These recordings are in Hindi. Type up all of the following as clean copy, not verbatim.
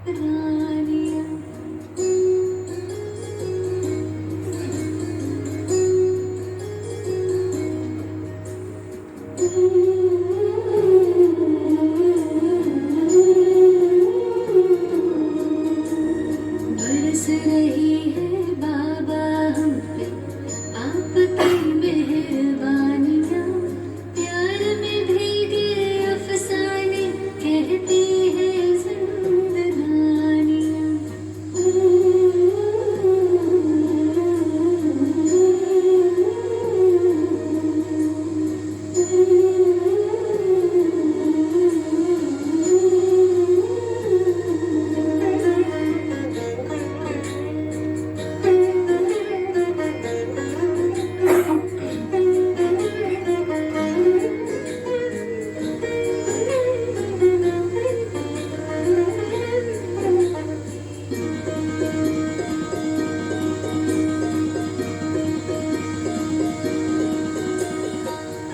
रानिया। बरस रही है बाबा हम पे आपकी मेहरबानियाँ, प्यार में भीगे अफसाने कहती है जिंदगानियाँ।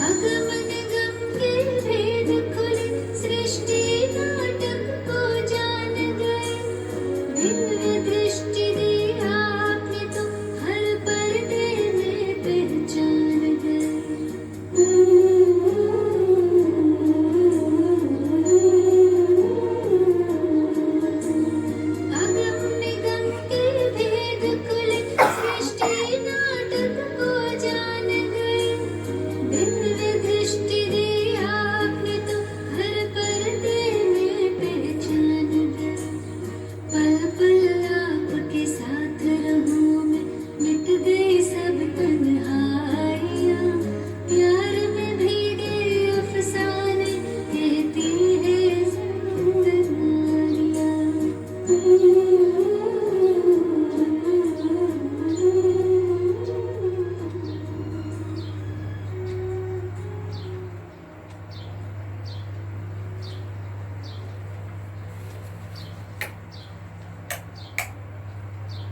अगम निगम के भेद खुले, सृष्टि नाटक को जान गए, दिव्य दृष्टि दी आपने तो हर पर्दे में पहचान गए। अगम निगम के भेद खुले, सृष्टि नाटक को जान गए, दिव्य दृष्टि दी आपने तो हर पर्दे में पहचान गए। पल पल आपके साथ रहूं मैं, मिट गई सब तन्हाइयाँ, प्यार में भीगे अफसाने कहती है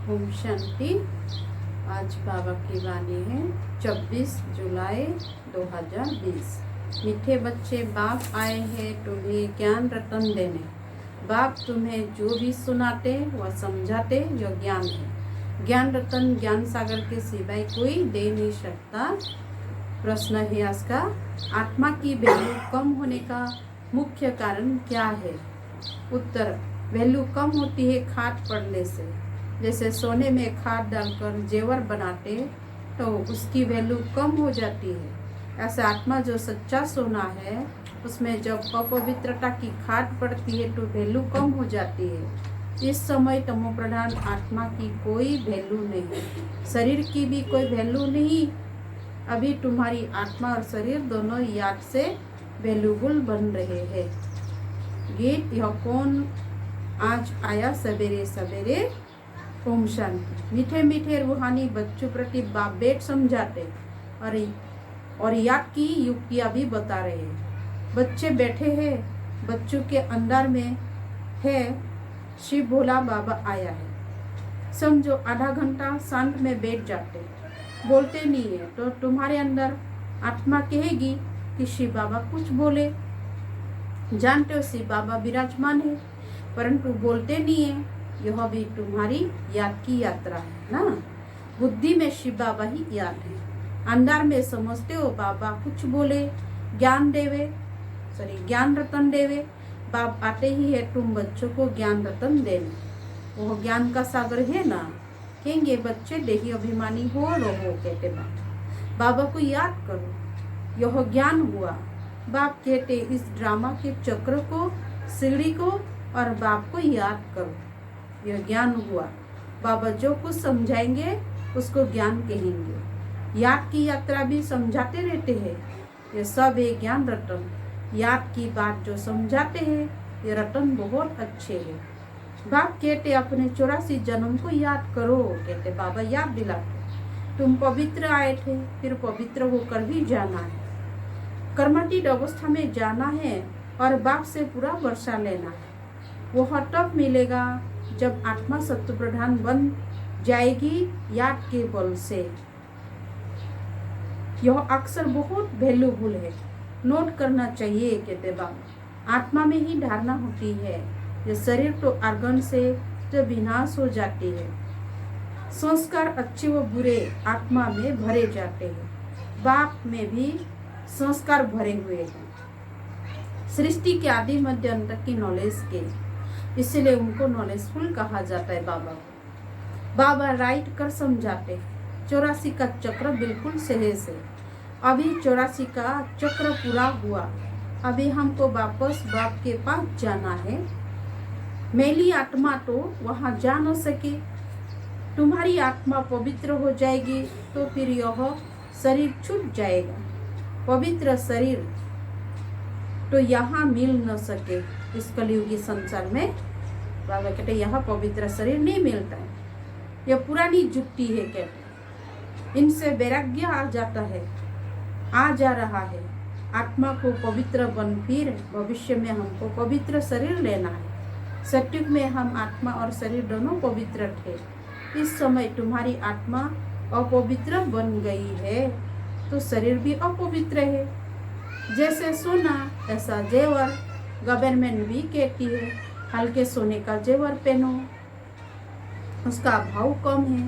ओम शांति। आज बाबा की वाणी है 24 जुलाई 2020। मीठे बच्चे, बाप आए हैं तुम्हें ज्ञान रतन देने। बाप तुम्हें जो भी सुनाते वह समझाते जो ज्ञान है। ज्ञान रतन ज्ञान सागर के सिवाय कोई दे नहीं सकता। प्रश्न है आज का, आत्मा की वैल्यू कम होने का मुख्य कारण क्या है? उत्तर, वैल्यू कम होती है खाद पड़ने से। जैसे सोने में खाद डालकर जेवर बनाते तो उसकी वैल्यू कम हो जाती है। ऐसे आत्मा जो सच्चा सोना है उसमें जब अपवित्रता की खाद पड़ती है तो वैल्यू कम हो जाती है। इस समय तमो प्रधान आत्मा की कोई वैल्यू नहीं, शरीर की भी कोई वैल्यू नहीं। अभी तुम्हारी आत्मा और शरीर दोनों याद से वैल्यूबल बन रहे हैं। गीत, यह कौन आज आया सवेरे सवेरे। ओम शांति। मीठे मीठे रूहानी बच्चों प्रति बाप बेट समझाते और याद की युक्तियाँ भी बता रहे हैं। बच्चे बैठे हैं, बच्चों के अंदर में है शिव भोला बाबा आया है। समझो आधा घंटा शांत में बैठ जाते, बोलते नहीं है तो तुम्हारे अंदर आत्मा कहेगी कि शिव बाबा कुछ बोले। जानते हो शिव बाबा विराजमान है परंतु बोलते नहीं है। यह भी तुम्हारी याद की यात्रा है ना। बुद्धि में शिव बाबा ही याद है, अंदर में समझते हो बाबा कुछ बोले, ज्ञान देवे, ज्ञान रतन देवे। बाप आते ही है तुम बच्चों को ज्ञान रतन देने। वह ज्ञान का सागर है ना। कहेंगे बच्चे देही अभिमानी हो रहो, कहते बाबा को याद करो, यह ज्ञान हुआ। बाप कहते इस ड्रामा के चक्र को, सीढ़ी को और बाप को याद करो, यह ज्ञान हुआ। बाबा जो कुछ समझाएंगे उसको ज्ञान कहेंगे। याद की यात्रा भी समझाते रहते हैं, ये सब है ज्ञान रतन। याद की बात जो समझाते हैं ये रतन बहुत अच्छे हैं। बाप कहते अपने 84 जन्म को याद करो, कहते बाबा याद दिलाते। तुम पवित्र आए थे, फिर पवित्र होकर भी जाना है। कर्मठीन अवस्था में जाना है और बाप से पूरा वर्षा लेना है। वह तब मिलेगा जब आत्मा सत्व प्रधान बन जाएगी याद के बल से। यह अक्सर बहुत वैल्यूबल है, नोट करना चाहिए। कहते बाबा आत्मा में ही धारणा होती है, ये शरीर तो अर्गन से जो विनाश हो जाती है। संस्कार अच्छे व बुरे आत्मा में भरे जाते हैं। बाप में भी संस्कार भरे हुए हैं, सृष्टि के आदि मध्य अंत की नॉलेज के, इसलिए उनको नॉलेजफुल कहा जाता है। बाबा को बाबा राइट कर समझाते। 84 का चक्र बिल्कुल सही से, अभी 84 का चक्र पूरा हुआ, अभी हमको वापस बाप के पास जाना है। मैली आत्मा तो वहाँ जा न सके, तुम्हारी आत्मा पवित्र हो जाएगी तो फिर यह शरीर छूट जाएगा। पवित्र शरीर तो यहाँ मिल न सके इस कलयुगी संसार में। बाबा कहते यहाँ पवित्र शरीर नहीं मिलता है, यह पुरानी जुट्टी है। कहते इनसे वैराग्य आ जाता है, आ जा रहा है। आत्मा को पवित्र बन, फिर भविष्य में हमको पवित्र शरीर लेना है। सत्युग में हम आत्मा और शरीर दोनों पवित्र थे। इस समय तुम्हारी आत्मा अपवित्र बन गई है तो शरीर भी अपवित्र है। जैसे सोना ऐसा जेवर, गवर्नमेंट भी कहती है हल्के सोने का जेवर पहनो, उसका भाव कम है।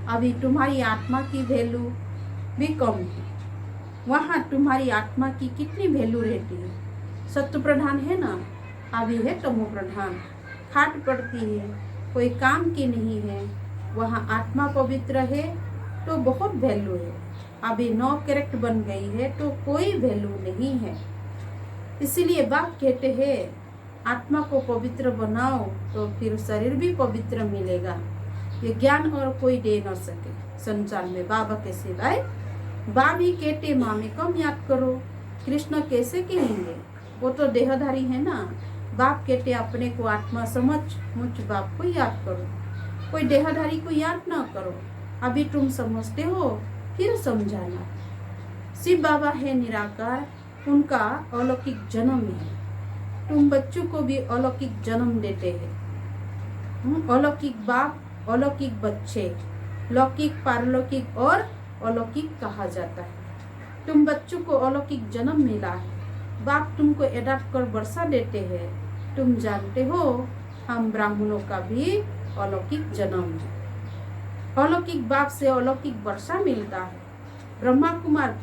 अभी तुम्हारी आत्मा की वैल्यू भी कम है। वहाँ तुम्हारी आत्मा की कितनी वैल्यू रहती है? सत्व प्रधान है ना, अभी है तमो प्रधान, खाट पड़ती है, कोई काम की नहीं है। वहाँ आत्मा पवित्र है तो बहुत वैल्यू है। अभी 9 कैरेक्ट बन गई है तो कोई वैल्यू नहीं है। इसीलिए बाप कहते हैं आत्मा को पवित्र बनाओ तो फिर शरीर भी पवित्र मिलेगा। ये ज्ञान और कोई दे न सके संसार में बाबा के सिवाय। बाप ही कहते माँ में कम याद करो, कृष्ण कैसे कहेंगे, वो तो देहधारी है ना। बाप कहते अपने को आत्मा समझ, मुझ बाप को याद करो, कोई देहधारी को याद ना करो। अभी तुम समझते हो फिर समझाना। शिव बाबा है निराकार, उनका अलौकिक जन्म है। तुम बच्चों को भी अलौकिक जन्म देते हैं। अलौकिक बाप, अलौकिक बच्चे, लौकिक, पारलौकिक और अलौकिक कहा जाता है। तुम बच्चों को अलौकिक जन्म मिला है। बाप तुमको एडाप्ट कर वर्षा देते हैं। तुम जानते हो हम ब्राह्मणों का भी अलौकिक जन्म है। अलौकिक बाप से अलौकिक वर्षा मिलता है। ब्रह्मा कुमार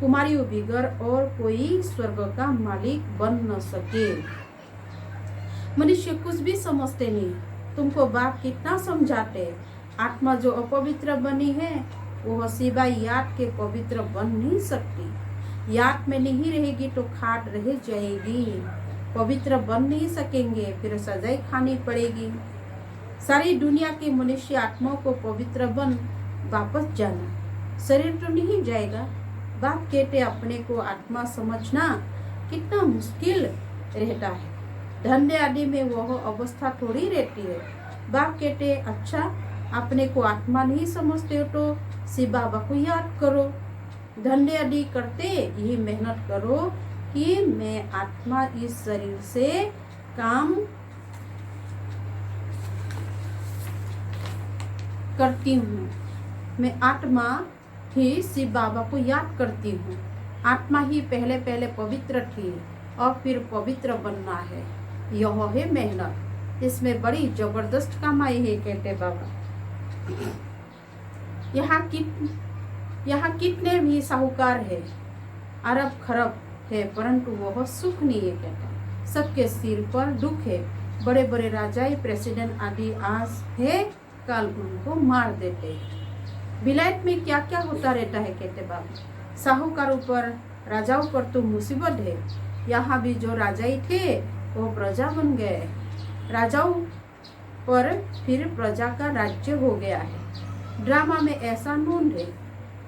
कुमारियों बिगर और कोई स्वर्ग का मालिक बन न सके। मनुष्य कुछ भी समझते नहीं। तुमको बाप कितना समझाते। आत्मा जो अपवित्र बनी है वो सिवाय याद के पवित्र बन नहीं सकती। याद में नहीं रहेगी तो खाट रह जाएगी, पवित्र बन नहीं सकेंगे, फिर सजाई खानी पड़ेगी। सारी दुनिया के मनुष्य आत्माओं को पवित्र बन वापस जाना, शरीर तो नहीं जाएगा। बाप कहते अपने को आत्मा समझना कितना मुश्किल रहता है। धंधे आदि में वह अवस्था थोड़ी रहती है। बाप कहते अच्छा अपने को आत्मा नहीं समझते हो तो शिव बाबा को याद करो। धंधे आदि करते यही मेहनत करो कि मैं आत्मा इस शरीर से काम करती हूँ, मैं आत्मा ही शिव बाबा को याद करती हूँ। आत्मा ही पहले पहले पवित्र थी और फिर पवित्र बनना है। यह है मेहनत, इसमें बड़ी जबरदस्त कमाई है कहते बाबा। यहाँ कितने भी साहूकार है, अरब खरब है, परंतु वह सुख नहीं है कहता। सबके सिर पर दुख है। बड़े बड़े राजाई, प्रेसिडेंट आदि आज है, कल उनको मार देते। विलायत में क्या क्या होता रहता है कहते बाबा। साहूकारों पर, राजाओं पर तो मुसीबत है। यहाँ भी जो राजाई थे वो प्रजा बन गए। राजाओं पर फिर प्रजा का राज्य हो गया है। ड्रामा में ऐसा नून है,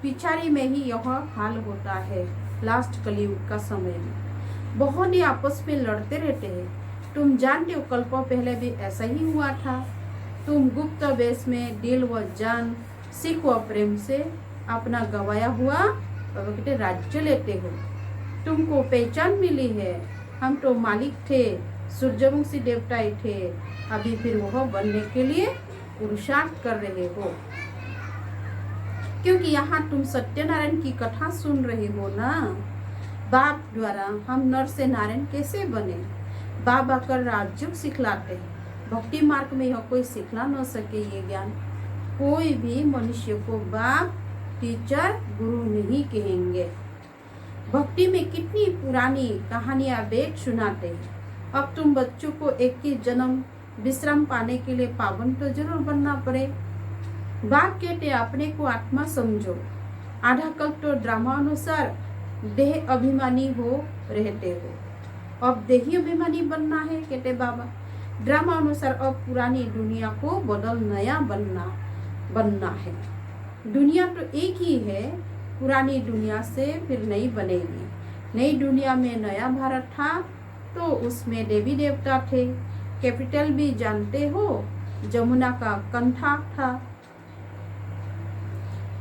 पिछाड़ी में ही यह हाल होता है। लास्ट कलयुग का समय में बहुत ही आपस में लड़ते रहते हैं। तुम जानते हो कल्प पहले भी ऐसा ही हुआ था। तुम गुप्त वेश में दिल व जान, सिख व प्रेम से अपना गवाया हुआ राज्य लेते हो। तुमको पहचान मिली है। हम तो मालिक थे, सूर्यवंशी देवता ही थे, अभी फिर वह बनने के लिए पुरुषार्थ कर रहे हो। क्योंकि यहाँ तुम सत्यनारायण की कथा सुन रहे हो ना। बाप द्वारा हम नर से नारायण कैसे बने, बाबा कर राजयोग सिखलाते हैं। भक्ति मार्ग में यह कोई सिखला न सके ये ज्ञान। कोई भी मनुष्य को बाप, टीचर, गुरु नहीं कहेंगे। भक्ति में कितनी पुरानी कहानियां वेद सुनाते हैं। अब तुम बच्चों को एक ही जन्म विश्राम पाने के लिए पावन तो जरूर बनना पड़े। बाप कहते अपने को आत्मा समझो। आधा कल्प तो ड्रामा अनुसार देह अभिमानी हो रहते हो, अब देही अभिमानी बनना है कहते बाबा। ड्रामा अनुसार अब पुरानी दुनिया को बदल नया बनना है। दुनिया तो एक ही है, पुरानी दुनिया से फिर नई बनेगी। नई दुनिया में नया भारत था तो उसमें देवी देवता थे। कैपिटल भी जानते हो, जमुना का कंठा था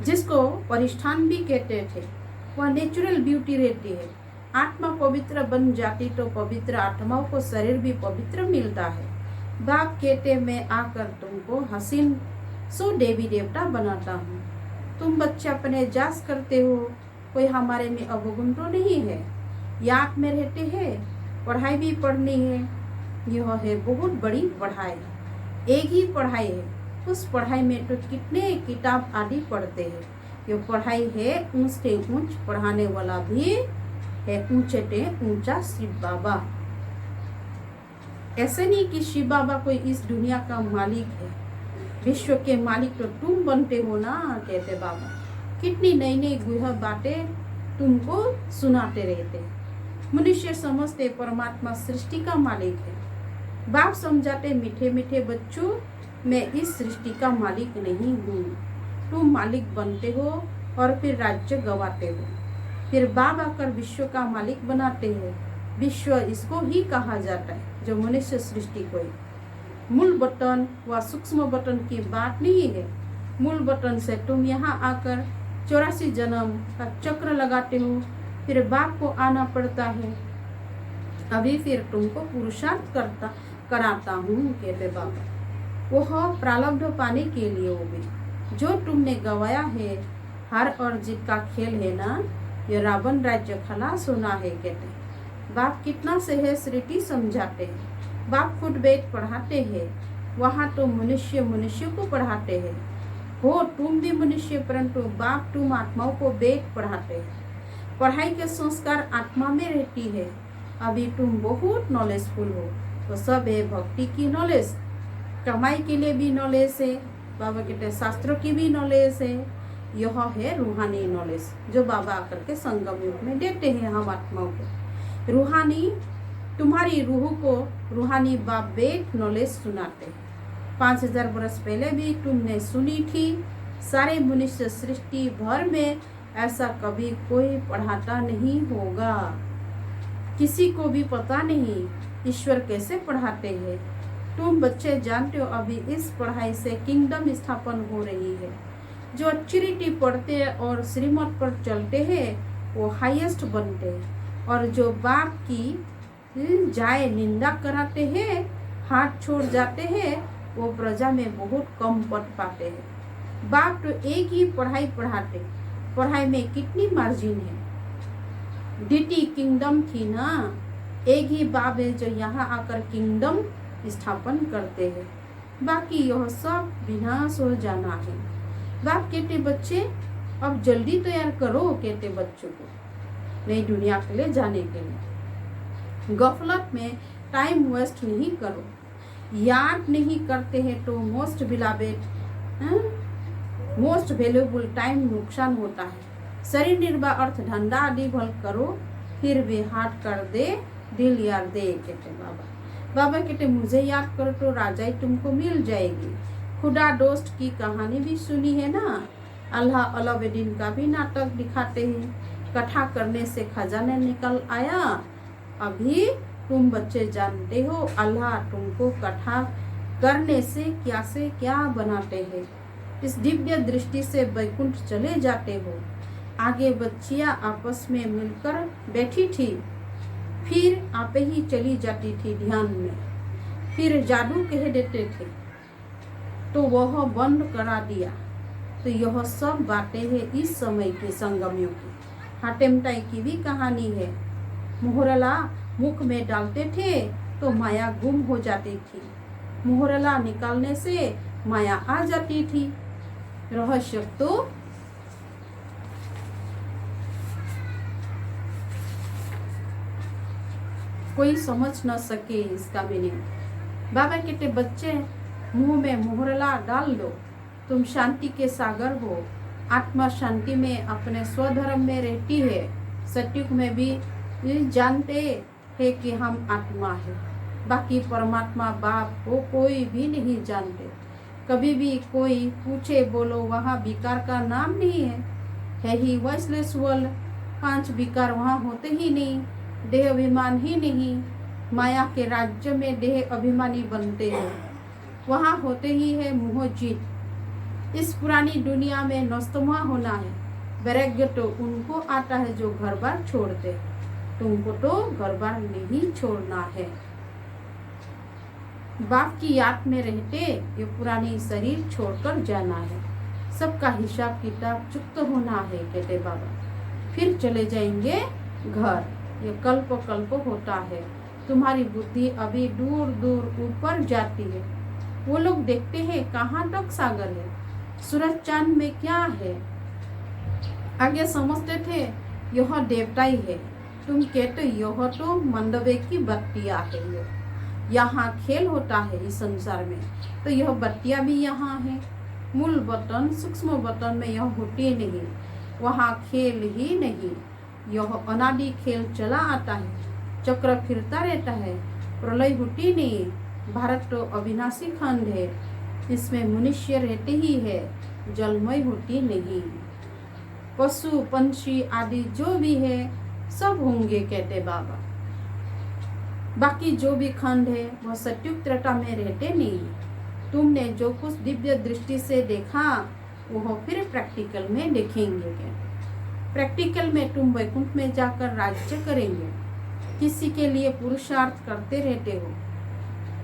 जिसको परिष्ठान भी कहते थे। वह नेचुरल ब्यूटी रहती है। आत्मा पवित्र बन जाती तो पवित्र आत्माओं को शरीर भी पवित्र मिलता है। बाप कहते मैं आकर तुमको हसीन सो देवी देवता बनाता हूँ। तुम बच्चे अपने जांच करते हो, कोई हमारे में अवगुण तो नहीं है। याद में रहते हैं, पढ़ाई भी पढ़नी है। यह है बहुत बड़ी पढ़ाई। एक ही पढ़ाई है, उस पढ़ाई में तो कितने किताब आदि पढ़ते हैं। ये पढ़ाई है ऊंच से ऊंच पढ़ाने वाला भी है, ऊंचे से ऊंचा शिव बाबा। ऐसे नहीं कि शिव बाबा कोई इस दुनिया का मालिक है। विश्व के मालिक तो तुम बनते हो ना कहते बाबा। कितनी नई नई गुह बातें तुमको सुनाते रहते। मनुष्य समझते परमात्मा सृष्टि का मालिक है। बाप समझाते मीठे मीठे बच्चों, मैं इस सृष्टि का मालिक नहीं हूँ। तुम मालिक बनते हो और फिर राज्य गवाते हो। फिर बाप आकर विश्व का मालिक बनाते हैं। विश्व इसको ही कहा जाता है जो मनुष्य सृष्टि को है। मूल बटन व सूक्ष्म बटन की बात नहीं है। मूल बटन से तुम यहाँ आकर 84 जन्म का चक्र लगाते हो, फिर बाप को आना पड़ता है। अभी फिर तुमको पुरुषार्थ कराता हूँ कहते बाबा। वह प्रारब्ध पाने के लिए हो भी जो तुमने गवाया है। हार और जीत का खेल है ना, ये रावण राज्य खलास होना है कहते। बाप कितना सहस्रिति समझाते हैं। बाप खुद वेद पढ़ाते हैं। वहाँ तो मनुष्य को पढ़ाते हैं। हो तुम भी मनुष्य, परंतु बाप तुम आत्माओं को वेद पढ़ाते हैं। पढ़ाई के संस्कार आत्मा में रहती है। अभी तुम बहुत नॉलेजफुल हो, तो सब है भक्ति की नॉलेज। कमाई के लिए भी नॉलेज है, बाबा कहते शास्त्रों की भी नॉलेज है। यह है रूहानी नॉलेज जो बाबा आकर के संगम युग में देते हैं हम आत्माओं को। रूहानी तुम्हारी रूह को रूहानी बाप वेद नॉलेज सुनाते हैं। 5000 वर्ष पहले भी तुमने सुनी थी। सारे मनुष्य सृष्टि भर में ऐसा कभी कोई पढ़ाता नहीं होगा। किसी को भी पता नहीं ईश्वर कैसे पढ़ाते हैं। तुम बच्चे जानते हो अभी इस पढ़ाई से किंगडम स्थापन हो रही है। जो अच्छी रीति पढ़ते हैं और श्रीमत पर चलते हैं वो हाईएस्ट बनते हैं, और जो बाप की जाए निंदा कराते हैं, हाथ छोड़ जाते हैं, वो प्रजा में बहुत कम पद पाते हैं। बाप तो एक ही पढ़ाई पढ़ाते, पढ़ाई में कितनी मार्जिन है। डीटी किंगडम थी ना, एक ही बाप है जो यहाँ आकर किंगडम स्थापन करते हैं। बाकी यह सब विनाश हो जाना है। बाप कहते बच्चे अब जल्दी तैयार करो कहते बच्चों को नई दुनिया के लिए जाने के लिए। गफलत में टाइम वेस्ट नहीं करो। याद नहीं करते हैं तो मोस्ट वैल्यूबल टाइम नुकसान होता है। शरीर निर्वाह अर्थ धंधा आदि भल करो, फिर भी हाथ कर दे दिल यार दे कहते बाबा। बाबा कहते मुझे याद करो तो राजाई तुमको मिल जाएगी। खुदा दोस्त की कहानी भी सुनी है ना। अल्लाह अलाउद्दीन का भी नाटक दिखाते हैं। कथा करने से खजाने निकल आया। अभी तुम बच्चे जानते हो अल्लाह तुमको कथा करने से क्या बनाते हैं। इस दिव्य दृष्टि से वैकुंठ चले जाते हो। आगे बच्चियां आपस में मिलकर बैठी थी, फिर आपे ही चली जाती थी ध्यान में। फिर जादू कह देते थे तो वह बंद करा दिया। तो यह सब बातें हैं इस समय के संगमियों की। हाटेमताई की भी कहानी है। मोहरला मुख में डालते थे तो माया गुम हो जाती थी, मोहरला निकालने से माया आ जाती थी। रहस्य तो कोई समझ न सके इसका मीनिंग। बाबा कहते बच्चे मुंह में मोहरला डाल दो, तुम शांति के सागर हो। आत्मा शांति में अपने स्वधर्म में रहती है। सत्युग में भी जानते हैं कि हम आत्मा है, बाकी परमात्मा बाप को कोई भी नहीं जानते। कभी भी कोई पूछे बोलो वहाँ विकार का नाम नहीं है ही वॉइसलेस वर्ल्ड। 5 विकार वहाँ होते ही नहीं, देह अभिमान ही नहीं। माया के राज्य में देह अभिमानी बनते हैं, वहाँ होते ही है मोह जीत। इस पुरानी दुनिया में नस्तमा होना है। वैराग्य तो उनको आता है जो घर बार छोड़ते, तुमको तो घर बार नहीं छोड़ना है। बाप की याद में रहते ये पुरानी शरीर छोड़कर जाना है। सबका हिसाब किताब चुक्त होना है कहते बाबा, फिर चले जाएंगे घर। ये कल्प कल्प होता है। तुम्हारी बुद्धि अभी दूर दूर ऊपर जाती है। वो लोग देखते हैं कहाँ तक सागर है, सूरज चांद में क्या है। आगे समझते थे यह देवता ही है, तुम कहते यह तो मंदवे की बत्तियां है। ये यहाँ खेल होता है इस संसार में, तो यह बत्तियां भी यहाँ है। मूल बटन सूक्ष्म बटन में यह होती नहीं, वहाँ खेल ही नहीं। यह अनादि खेल चला आता है, चक्र फिरता रहता है, प्रलय होती नहीं। भारत तो अविनाशी खंड है, इसमें मनुष्य रहते ही है, जलमय होती नहीं। पशु पंछी आदि जो भी है सब होंगे कहते बाबा। बाकी जो भी खंड है वह सत्युग त्रेता में रहते नहीं। तुमने जो कुछ दिव्य दृष्टि से देखा वह फिर प्रैक्टिकल में देखेंगे क्या? प्रैक्टिकल में तुम वैकुंठ में जाकर राज्य करेंगे। किसी के लिए पुरुषार्थ करते रहते हो।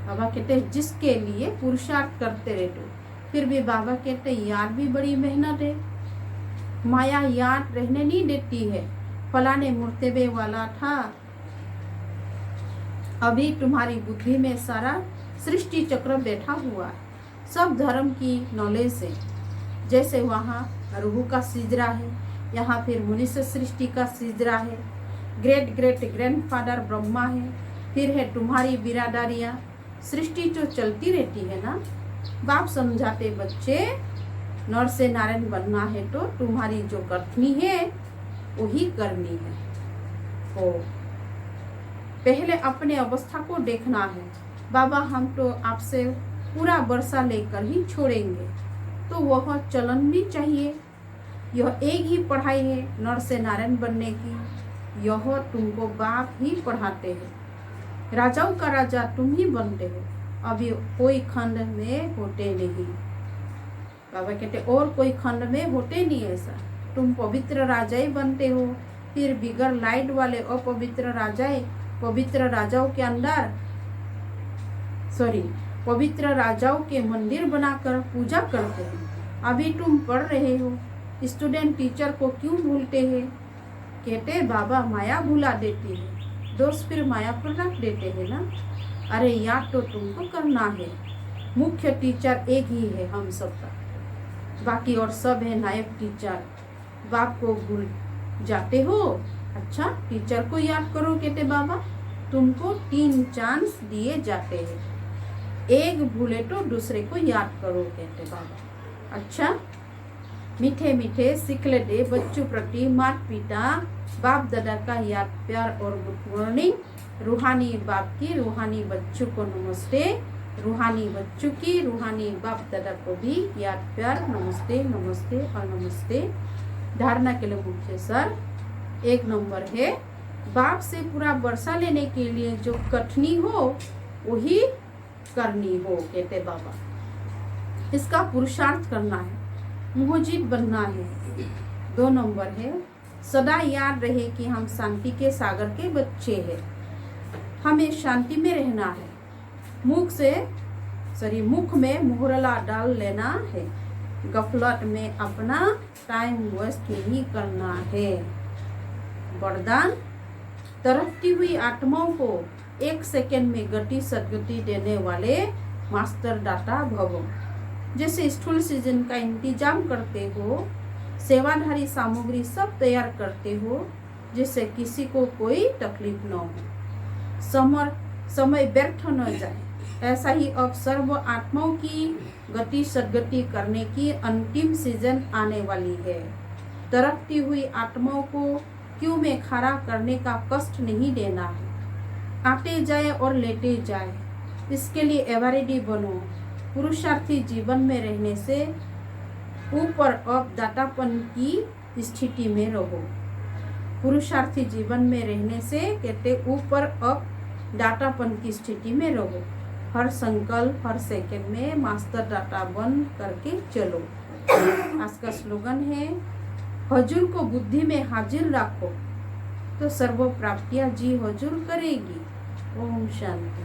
बाबा कहते हैं जिसके लिए पुरुषार्थ करते रहते हो, फिर भी बाबा कहते यार भी बड़ी मेहनत है। माया याद रहने नहीं देती है। फलाने मुर्तबे वाला था, अभी तुम्हारी बुद्धि में सारा सृष्टि चक्र बैठा हुआ है, सब धर्म की नॉलेज है। जैसे वहाँ रूह का सिजरा है, यहाँ फिर मनुष्य सृष्टि का सिजरा है। ग्रेट ग्रेट ग्रैंडफादर ब्रह्मा है, फिर है तुम्हारी बिरादरियाँ। सृष्टि जो चलती रहती है ना। बाप समझाते बच्चे नर से नारायण बनना है तो तुम्हारी जो करनी है वही करनी है। ओ पहले अपने अवस्था को देखना है। बाबा हम तो आपसे पूरा वर्षा लेकर ही छोड़ेंगे, तो वह चलन भी चाहिए। यह एक ही पढ़ाई है नर से नारायण बनने की, यह तुमको बाप ही पढ़ाते हैं। राजाओं का राजा तुम ही बनते हो, अभी कोई खंड में होते नहीं। बाबा कहते और कोई खंड में होते नहीं ऐसा। तुम पवित्र राजाएं बनते हो, फिर बिगर लाइट वाले अपवित्र राजाएं पवित्र राजाओं के अंदर पवित्र राजाओं के मंदिर बनाकर पूजा करते हैं। अभी तुम पढ़ रहे हो, स्टूडेंट टीचर को क्यों भूलते हैं? कहते बाबा माया भुला देती है, दोष फिर माया पर रख देते हैं ना। अरे याद तो तुमको करना है। मुख्य टीचर एक ही है हम सबका, बाकी और सब है नायक टीचर। बाप को भूल जाते हो। अच्छा टीचर को याद करो कहते बाबा, तुमको 3 चांस दिए जाते हैं, एक भूले तो दूसरे को याद करो कहते बाबा। अच्छा मीठे मीठे सिखले दे बच्चों प्रति माता पिता बाप दादा का याद प्यार और गुड मॉर्निंग। रूहानी बाप की रूहानी बच्चों को नमस्ते, रूहानी बच्चों की रूहानी बाप दादा को भी याद प्यार नमस्ते नमस्ते और नमस्ते। धारणा के लिए मुख्य सर 1 नंबर है, बाप से पूरा वर्षा लेने के लिए जो कठिनी हो वही करनी हो कहते बाबा। इसका पुरुषार्थ करना है, मोहजीत बनना है। 2 नंबर है, सदा याद रहे कि हम शांति के सागर के बच्चे हैं, हमें शांति में रहना है। मुख में मोहरला डाल लेना है, गफलत में अपना टाइम वेस्ट नहीं करना है। वरदान तरफती हुई आत्माओं को एक सेकेंड में गति सदगति देने वाले मास्टर दाता भवो। जैसे स्थूल सीजन का इंतजाम करते हो, सेवाधारी सामग्री सब तैयार करते हो, जिससे किसी को कोई तकलीफ न हो, समय व्यर्थ न जाए। ऐसा ही अब सर्व आत्माओं की गति सदगति करने की अंतिम सीजन आने वाली है। तरकती हुई आत्माओं को क्यों में खड़ा करने का कष्ट नहीं देना है। आते जाए और लेटे जाए, इसके लिए एवरेडी बनो। पुरुषार्थी जीवन में रहने से ऊपर अब दातापन की स्थिति में रहो। पुरुषार्थी जीवन में रहने से कहते ऊपर अब दातापन की स्थिति में रहो। हर संकल्प हर सेकंड में मास्टर दाता बन करके चलो। आज का स्लोगन है, हजूर को बुद्धि में हाजिर रखो तो सर्व प्राप्तियां जी हजूर करेगी। ओम शांति।